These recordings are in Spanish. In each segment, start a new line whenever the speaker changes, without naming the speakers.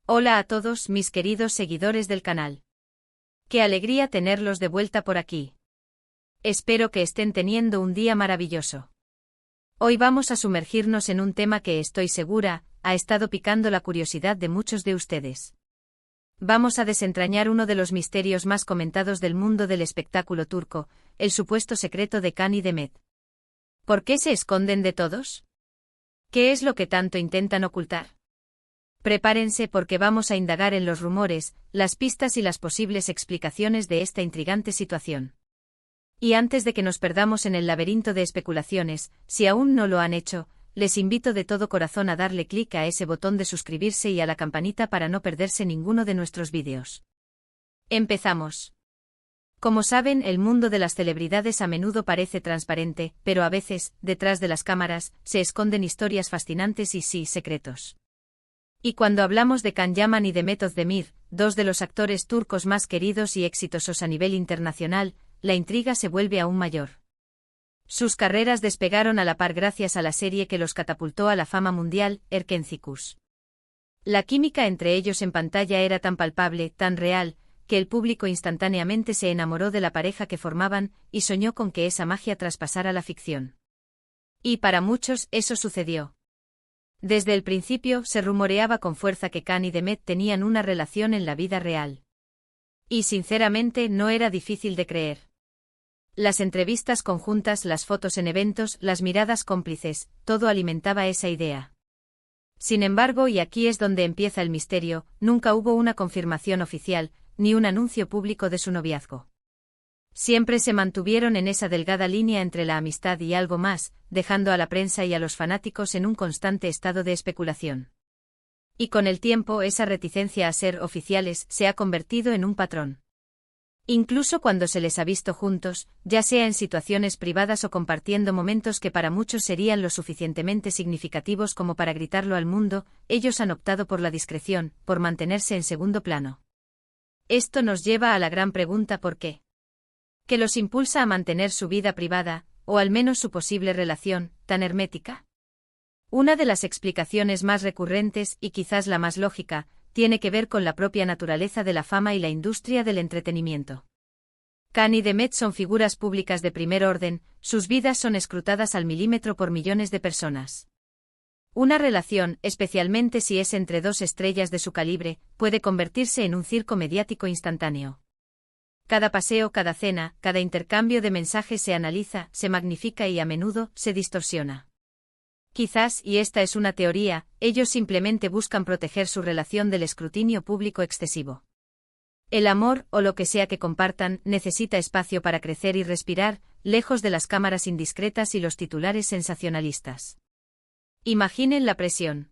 Hola a todos mis queridos seguidores del canal. Qué alegría tenerlos de vuelta por aquí. Espero que estén teniendo un día maravilloso. Hoy vamos a sumergirnos en un tema que estoy segura, ha estado picando la curiosidad de muchos de ustedes. Vamos a desentrañar uno de los misterios más comentados del mundo del espectáculo turco, el supuesto secreto de Can y Demet. ¿Por qué se esconden de todos? ¿Qué es lo que tanto intentan ocultar? Prepárense porque vamos a indagar en los rumores, las pistas y las posibles explicaciones de esta intrigante situación. Y antes de que nos perdamos en el laberinto de especulaciones, si aún no lo han hecho, les invito de todo corazón a darle clic a ese botón de suscribirse y a la campanita para no perderse ninguno de nuestros vídeos. Empezamos. Como saben, el mundo de las celebridades a menudo parece transparente, pero a veces, detrás de las cámaras, se esconden historias fascinantes y sí, secretos. Y cuando hablamos de Can Yaman y Demet Özdemir, dos de los actores turcos más queridos y exitosos a nivel internacional, la intriga se vuelve aún mayor. Sus carreras despegaron a la par gracias a la serie que los catapultó a la fama mundial, Erkenci. La química entre ellos en pantalla era tan palpable, tan real, que el público instantáneamente se enamoró de la pareja que formaban y soñó con que esa magia traspasara la ficción. Y para muchos eso sucedió. Desde el principio se rumoreaba con fuerza que Can y Demet tenían una relación en la vida real. Y sinceramente no era difícil de creer. Las entrevistas conjuntas, las fotos en eventos, las miradas cómplices, todo alimentaba esa idea. Sin embargo, y aquí es donde empieza el misterio, nunca hubo una confirmación oficial, ni un anuncio público de su noviazgo. Siempre se mantuvieron en esa delgada línea entre la amistad y algo más, dejando a la prensa y a los fanáticos en un constante estado de especulación. Y con el tiempo esa reticencia a ser oficiales se ha convertido en un patrón. Incluso cuando se les ha visto juntos, ya sea en situaciones privadas o compartiendo momentos que para muchos serían lo suficientemente significativos como para gritarlo al mundo, ellos han optado por la discreción, por mantenerse en segundo plano. Esto nos lleva a la gran pregunta ¿por qué? ¿Qué los impulsa a mantener su vida privada, o al menos su posible relación, tan hermética? Una de las explicaciones más recurrentes, y quizás la más lógica, tiene que ver con la propia naturaleza de la fama y la industria del entretenimiento. Can y Demet son figuras públicas de primer orden, sus vidas son escrutadas al milímetro por millones de personas. Una relación, especialmente si es entre dos estrellas de su calibre, puede convertirse en un circo mediático instantáneo. Cada paseo, cada cena, cada intercambio de mensajes se analiza, se magnifica y a menudo se distorsiona. Quizás, y esta es una teoría, ellos simplemente buscan proteger su relación del escrutinio público excesivo. El amor, o lo que sea que compartan, necesita espacio para crecer y respirar, lejos de las cámaras indiscretas y los titulares sensacionalistas. Imaginen la presión.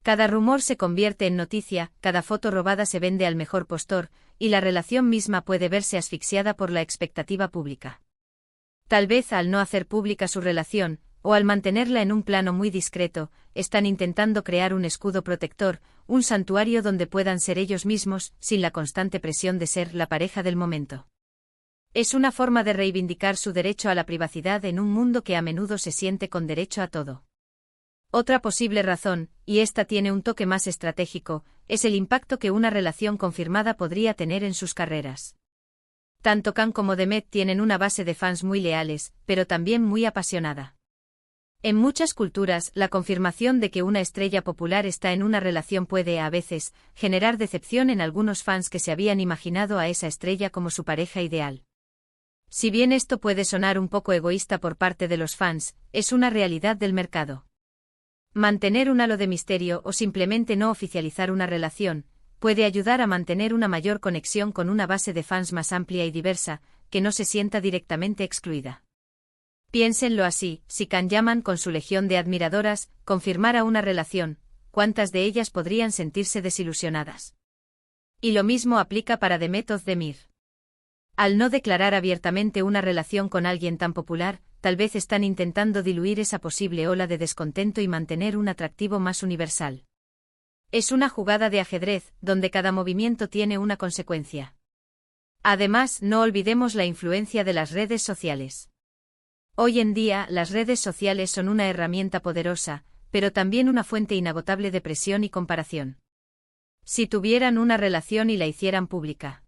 Cada rumor se convierte en noticia, cada foto robada se vende al mejor postor, y la relación misma puede verse asfixiada por la expectativa pública. Tal vez al no hacer pública su relación, o al mantenerla en un plano muy discreto, están intentando crear un escudo protector, un santuario donde puedan ser ellos mismos, sin la constante presión de ser la pareja del momento. Es una forma de reivindicar su derecho a la privacidad en un mundo que a menudo se siente con derecho a todo. Otra posible razón, y esta tiene un toque más estratégico, es el impacto que una relación confirmada podría tener en sus carreras. Tanto Can como Demet tienen una base de fans muy leales, pero también muy apasionada. En muchas culturas, la confirmación de que una estrella popular está en una relación puede, a veces, generar decepción en algunos fans que se habían imaginado a esa estrella como su pareja ideal. Si bien esto puede sonar un poco egoísta por parte de los fans, es una realidad del mercado. Mantener un halo de misterio o simplemente no oficializar una relación, puede ayudar a mantener una mayor conexión con una base de fans más amplia y diversa, que no se sienta directamente excluida. Piénsenlo así, si Can Yaman con su legión de admiradoras, confirmara una relación, ¿cuántas de ellas podrían sentirse desilusionadas? Y lo mismo aplica para Demet Özdemir. Al no declarar abiertamente una relación con alguien tan popular, tal vez están intentando diluir esa posible ola de descontento y mantener un atractivo más universal. Es una jugada de ajedrez, donde cada movimiento tiene una consecuencia. Además, no olvidemos la influencia de las redes sociales. Hoy en día, las redes sociales son una herramienta poderosa, pero también una fuente inagotable de presión y comparación. Si tuvieran una relación y la hicieran pública.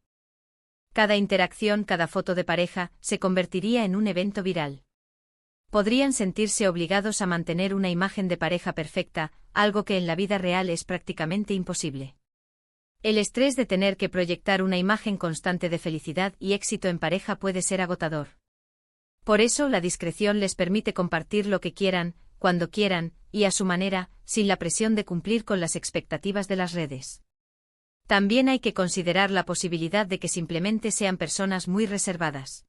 Cada interacción, cada foto de pareja, se convertiría en un evento viral. Podrían sentirse obligados a mantener una imagen de pareja perfecta, algo que en la vida real es prácticamente imposible. El estrés de tener que proyectar una imagen constante de felicidad y éxito en pareja puede ser agotador. Por eso la discreción les permite compartir lo que quieran, cuando quieran, y a su manera, sin la presión de cumplir con las expectativas de las redes. También hay que considerar la posibilidad de que simplemente sean personas muy reservadas.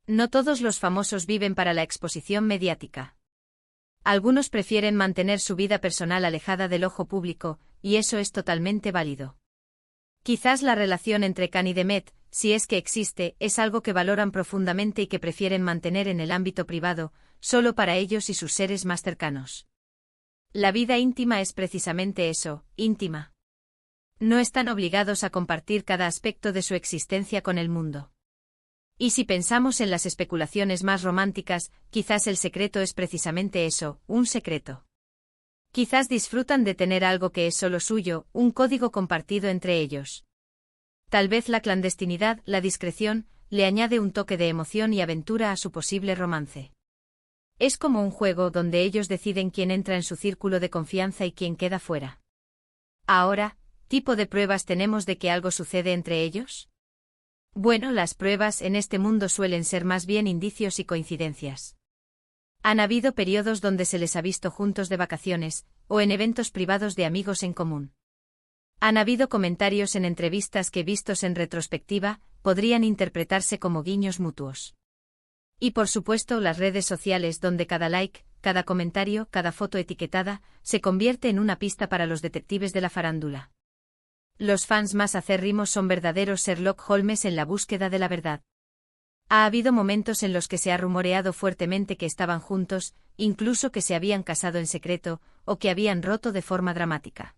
No todos los famosos viven para la exposición mediática. Algunos prefieren mantener su vida personal alejada del ojo público, y eso es totalmente válido. Quizás la relación entre Khan y Demet, si es que existe, es algo que valoran profundamente y que prefieren mantener en el ámbito privado, solo para ellos y sus seres más cercanos. La vida íntima es precisamente eso, íntima. No están obligados a compartir cada aspecto de su existencia con el mundo. Y si pensamos en las especulaciones más románticas, quizás el secreto es precisamente eso, un secreto. Quizás disfrutan de tener algo que es solo suyo, un código compartido entre ellos. Tal vez la clandestinidad, la discreción, le añade un toque de emoción y aventura a su posible romance. Es como un juego donde ellos deciden quién entra en su círculo de confianza y quién queda fuera. Ahora, ¿tipo de pruebas tenemos de que algo sucede entre ellos? Bueno, las pruebas en este mundo suelen ser más bien indicios y coincidencias. Han habido periodos donde se les ha visto juntos de vacaciones, o en eventos privados de amigos en común. Han habido comentarios en entrevistas que, vistos en retrospectiva, podrían interpretarse como guiños mutuos. Y por supuesto las redes sociales donde cada like, cada comentario, cada foto etiquetada, se convierte en una pista para los detectives de la farándula. Los fans más acérrimos son verdaderos Sherlock Holmes en la búsqueda de la verdad. Ha habido momentos en los que se ha rumoreado fuertemente que estaban juntos, incluso que se habían casado en secreto, o que habían roto de forma dramática.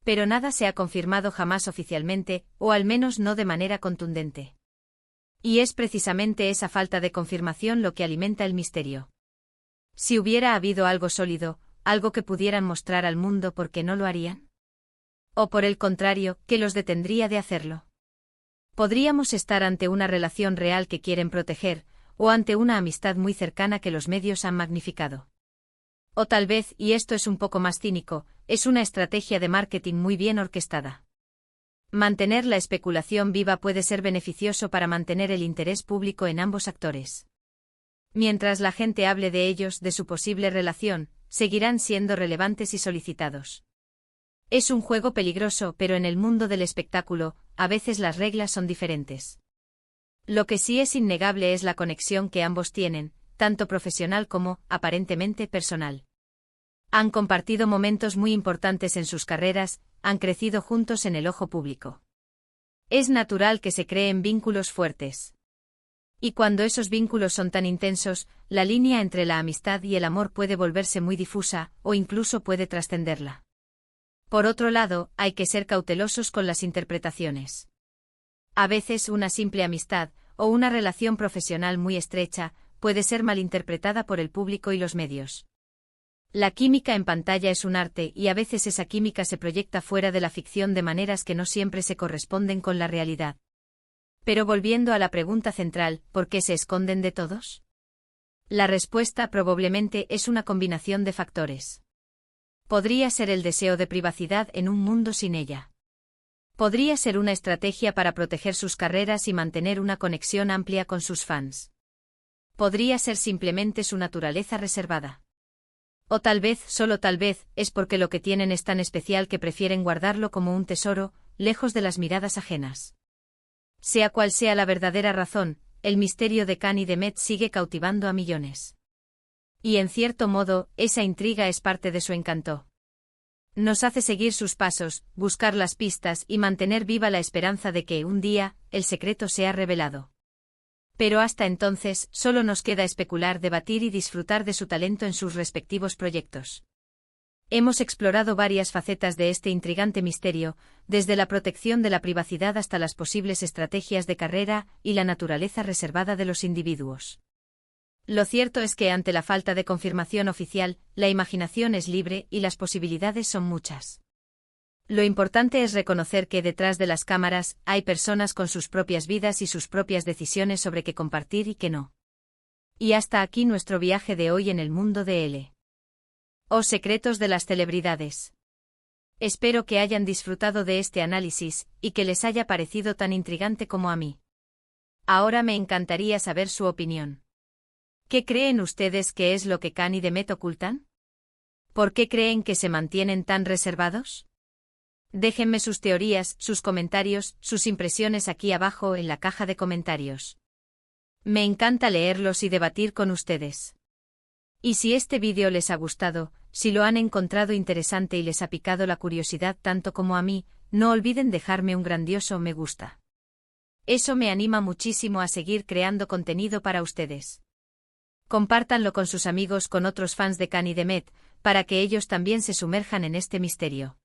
Pero nada se ha confirmado jamás oficialmente, o al menos no de manera contundente. Y es precisamente esa falta de confirmación lo que alimenta el misterio. Si hubiera habido algo sólido, algo que pudieran mostrar al mundo, ¿por qué no lo harían? O por el contrario, ¿qué los detendría de hacerlo? Podríamos estar ante una relación real que quieren proteger, o ante una amistad muy cercana que los medios han magnificado. O tal vez, y esto es un poco más cínico, es una estrategia de marketing muy bien orquestada. Mantener la especulación viva puede ser beneficioso para mantener el interés público en ambos actores. Mientras la gente hable de ellos, de su posible relación, seguirán siendo relevantes y solicitados. Es un juego peligroso, pero en el mundo del espectáculo, a veces las reglas son diferentes. Lo que sí es innegable es la conexión que ambos tienen, tanto profesional como, aparentemente, personal. Han compartido momentos muy importantes en sus carreras, han crecido juntos en el ojo público. Es natural que se creen vínculos fuertes. Y cuando esos vínculos son tan intensos, la línea entre la amistad y el amor puede volverse muy difusa, o incluso puede trascenderla. Por otro lado, hay que ser cautelosos con las interpretaciones. A veces una simple amistad, o una relación profesional muy estrecha, puede ser malinterpretada por el público y los medios. La química en pantalla es un arte y a veces esa química se proyecta fuera de la ficción de maneras que no siempre se corresponden con la realidad. Pero volviendo a la pregunta central, ¿por qué se esconden de todos? La respuesta probablemente es una combinación de factores. Podría ser el deseo de privacidad en un mundo sin ella. Podría ser una estrategia para proteger sus carreras y mantener una conexión amplia con sus fans. Podría ser simplemente su naturaleza reservada. O tal vez, solo tal vez, es porque lo que tienen es tan especial que prefieren guardarlo como un tesoro, lejos de las miradas ajenas. Sea cual sea la verdadera razón, el misterio de Khan y Demet sigue cautivando a millones. Y en cierto modo, esa intriga es parte de su encanto. Nos hace seguir sus pasos, buscar las pistas y mantener viva la esperanza de que, un día, el secreto sea revelado. Pero hasta entonces, solo nos queda especular, debatir y disfrutar de su talento en sus respectivos proyectos. Hemos explorado varias facetas de este intrigante misterio, desde la protección de la privacidad hasta las posibles estrategias de carrera y la naturaleza reservada de los individuos. Lo cierto es que ante la falta de confirmación oficial, la imaginación es libre y las posibilidades son muchas. Lo importante es reconocer que detrás de las cámaras hay personas con sus propias vidas y sus propias decisiones sobre qué compartir y qué no. Y hasta aquí nuestro viaje de hoy en el mundo de L. O secretos de las celebridades. Espero que hayan disfrutado de este análisis, y que les haya parecido tan intrigante como a mí. Ahora me encantaría saber su opinión. ¿Qué creen ustedes que es lo que Khan y Demet ocultan? ¿Por qué creen que se mantienen tan reservados? Déjenme sus teorías, sus comentarios, sus impresiones aquí abajo en la caja de comentarios. Me encanta leerlos y debatir con ustedes. Y si este vídeo les ha gustado, si lo han encontrado interesante y les ha picado la curiosidad tanto como a mí, no olviden dejarme un grandioso me gusta. Eso me anima muchísimo a seguir creando contenido para ustedes. Compártanlo con sus amigos, con otros fans de Khan y Demet, para que ellos también se sumerjan en este misterio.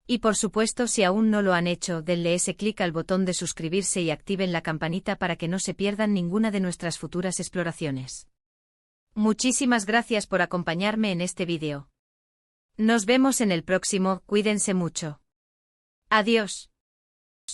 Y por supuesto, si aún no lo han hecho, denle ese clic al botón de suscribirse y activen la campanita para que no se pierdan ninguna de nuestras futuras exploraciones. Muchísimas gracias por acompañarme en este vídeo. Nos vemos en el próximo, cuídense mucho. Adiós.